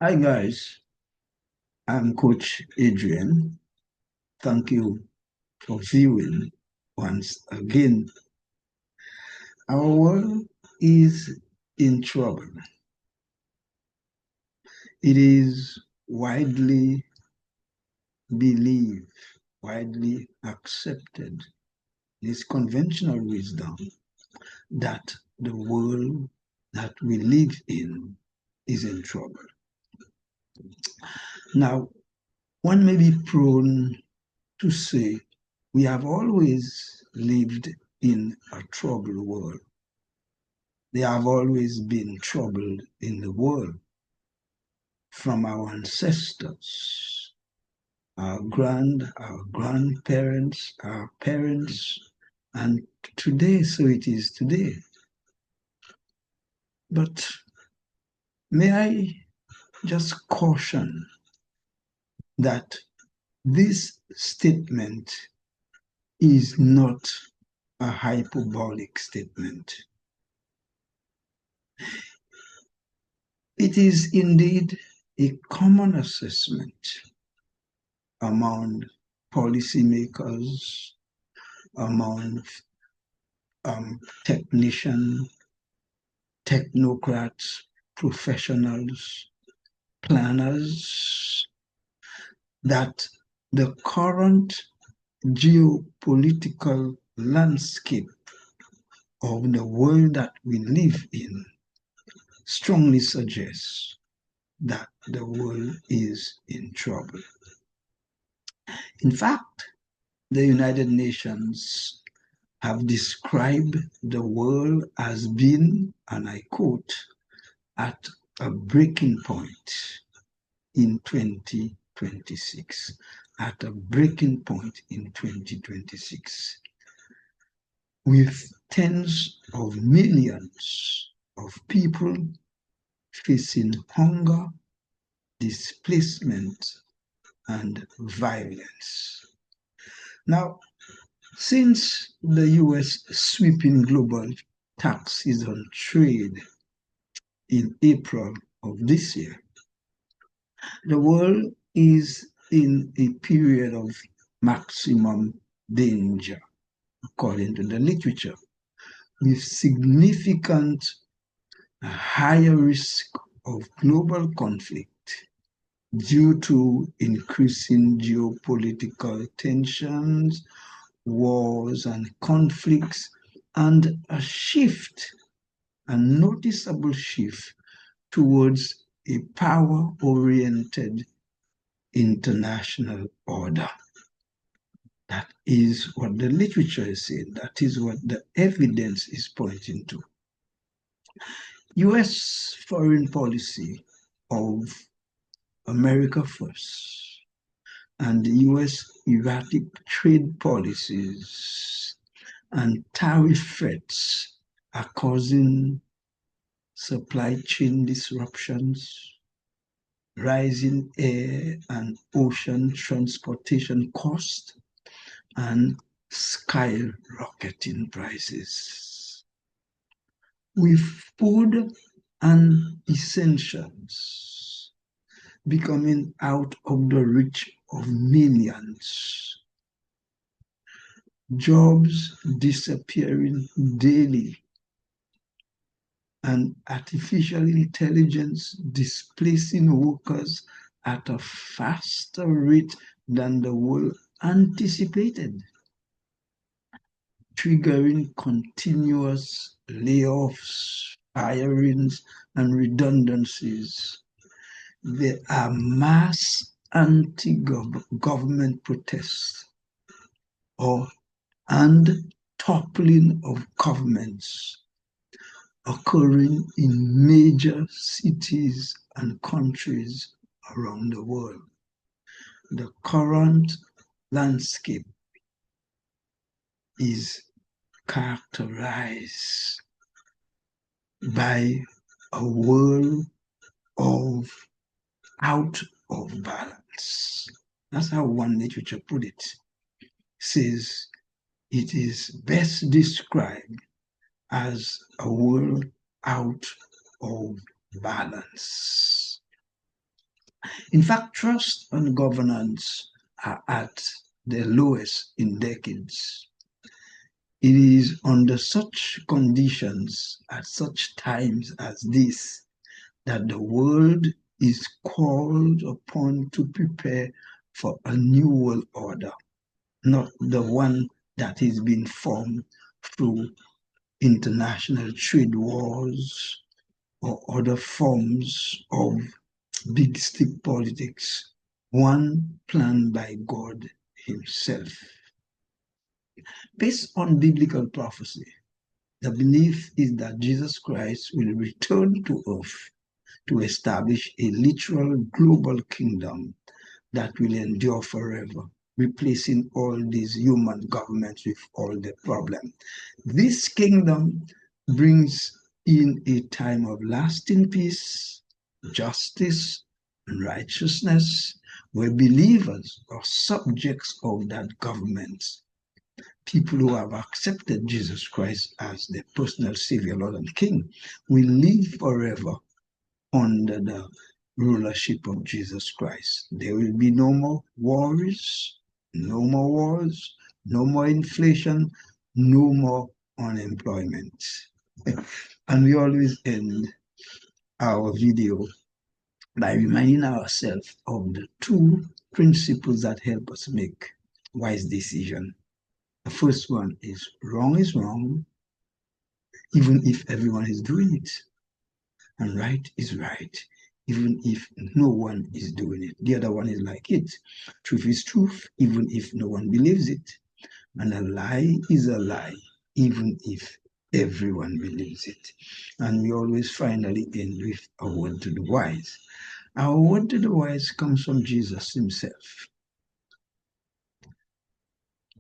Hi guys, I'm Coach Adrien. Thank you for viewing once again. Our world is in trouble. It is widely believed, widely accepted, this conventional wisdom that the world that we live in is in trouble. Now, one may be prone to say we have always lived in a troubled world. There have always been trouble in the world from our ancestors, our grandparents, our parents, and today, so it is today. But may I just caution that this statement is not a hyperbolic statement. It is indeed a common assessment among policymakers, among technicians, technocrats, professionals, planners, that the current geopolitical landscape of the world that we live in strongly suggests that the world is in trouble. In fact, the United Nations have described the world as being, and I quote, at a breaking point in 2026. At a breaking point in 2026, with tens of millions of people facing hunger, displacement, and violence. Now, since the US sweeping global taxes on trade in April of this year, the world is in a period of maximum danger, according to the literature, with significant higher risk of global conflict due to increasing geopolitical tensions, wars and conflicts, and a shift, a noticeable shift towards a power-oriented international order. That is what the literature is saying. That is what the evidence is pointing to. US foreign policy of America first and the US erratic trade policies and tariff threats are causing supply chain disruptions, rising air and ocean transportation costs, and skyrocketing prices. With food and essentials becoming out of the reach of millions, jobs disappearing daily, and artificial intelligence displacing workers at a faster rate than the world anticipated, triggering continuous layoffs, firings, and redundancies. There are mass anti-government protests and toppling of governments occurring in major cities and countries around the world. The current landscape is characterized by a world of out of balance. That's how one literature put it. Says it is best described as a world out of balance. In fact, trust and governance are at their lowest in decades. It is under such conditions, at such times as this, that the world is called upon to prepare for a new world order, not the one that has been formed through international trade wars or other forms of big stick politics, one planned by God Himself. Based on biblical prophecy, the belief is that Jesus Christ will return to earth to establish a literal global kingdom that will endure forever, replacing all these human governments with all the problems. This kingdom brings in a time of lasting peace, justice, and righteousness, where believers are subjects of that government. People who have accepted Jesus Christ as their personal Savior, Lord, and King will live forever under the rulership of Jesus Christ. There will be no more worries, no more wars, no more inflation, no more unemployment. And we always end our video by reminding ourselves of the two principles that help us make wise decisions. The first one is wrong, even if everyone is doing it. And right is right, even if no one is doing it. The other one is like it. Truth is truth, even if no one believes it. And a lie is a lie, even if everyone believes it. And we always finally end with a word to the wise. Our word to the wise comes from Jesus Himself.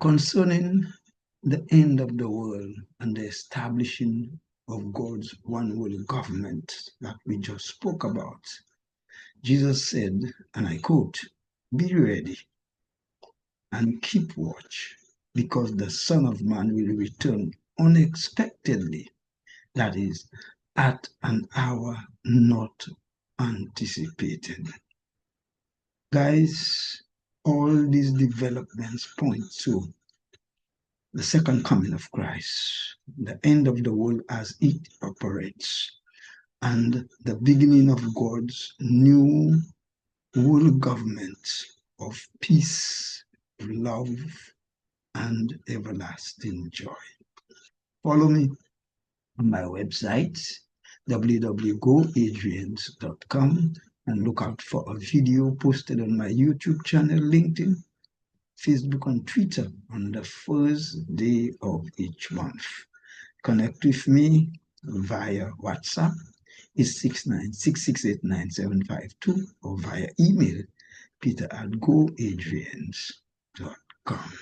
Concerning the end of the world and the establishing of God's one world government that we just spoke about, Jesus said, and I quote, "Be ready and keep watch, because the Son of Man will return unexpectedly, that is, at an hour not anticipated." Guys, all these developments point to the second coming of Christ, the end of the world as it operates, and the beginning of God's new world government of peace, love, and everlasting joy. Follow me on my website, www.goadrians.com, and look out for a video posted on my YouTube channel, LinkedIn, Facebook, and Twitter on the first day of each month. Connect with me via WhatsApp. It's 696689752, or via email, peter@goadrians.com.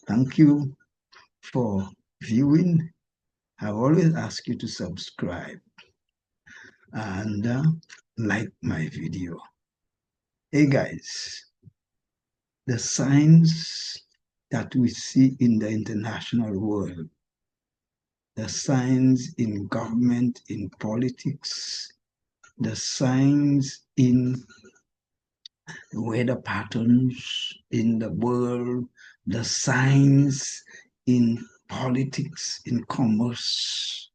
Thank you for viewing. I always ask you to subscribe and like my video. Hey guys, the signs that we see in the international world, the signs in government, in politics, the signs in weather patterns in the world, the signs in politics, in commerce,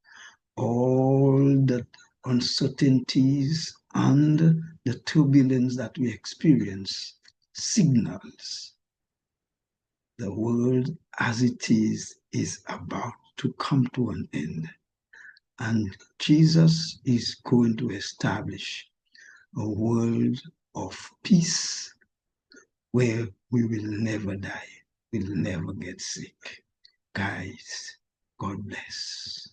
all the uncertainties and the turbulence that we experience signals the world as it is about to come to an end. And Jesus is going to establish a world of peace where we will never die, we'll never get sick. Guys, God bless.